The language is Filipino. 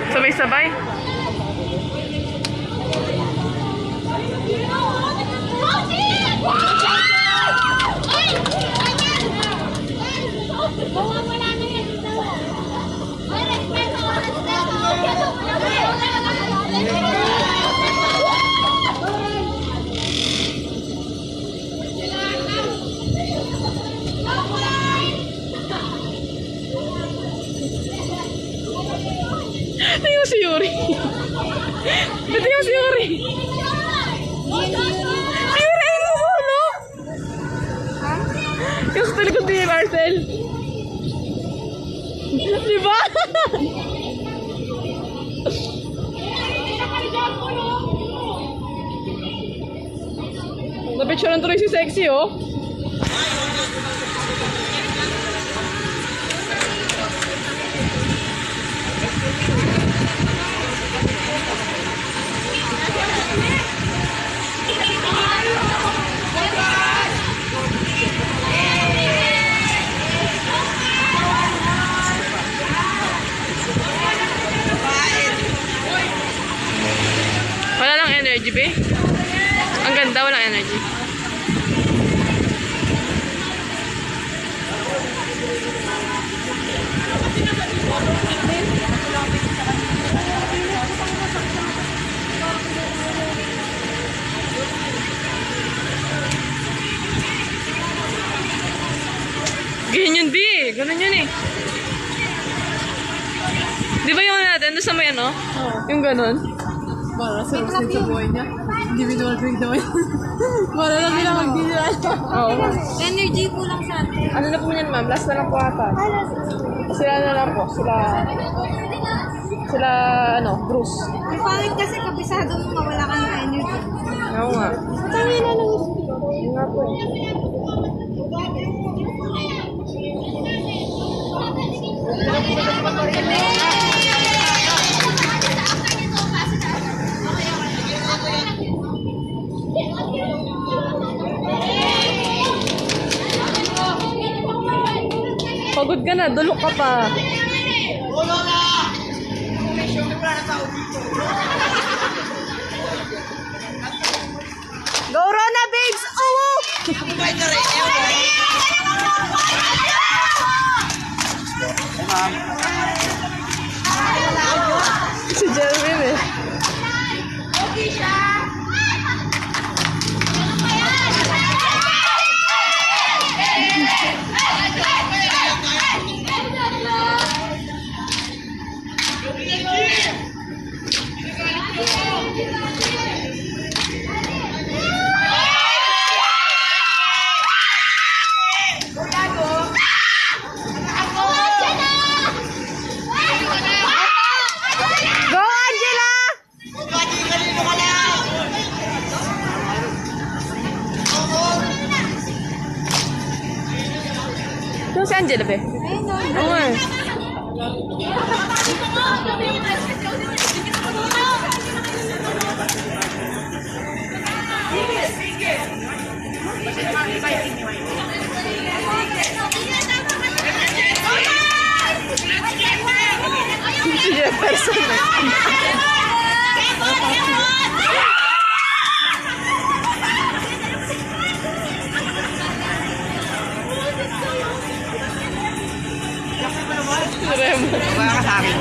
Sabay-sabay. Ayun si Yuri. Ba't yung si Yuri? Si Yuri, ayun mo, no? Yung sa talikod ni Marcel. Diba? Napicturean tuloy si Sexy, oh. Wala lang energy, be. Ang ganda, walang energy. Ganyan yun, B. Ganun yun eh. Di ba yung natin? Doon sa may ano? Oo. Yung ganun. Para sa roasted sa buhay niya. Individual breakdown. Para lang nila mag-dinala. Oo. Energy po lang sa atin. Ano na po yan, ma'am? Last na lang po ata. Sila na lang po. Sila, ano, Bruce. Ang pangit kasi kabisado mo mawala ka ng energy. Oo nga. Tangin na lang. Yun nga po. Pagod ka na, dulok ka pa. Go Rona, babes! Oo! Si Jerwin eh. Go Angela! Ito si Angela be? Oo nga. Si Jefferson eh. Remo. Wala ka sa akin.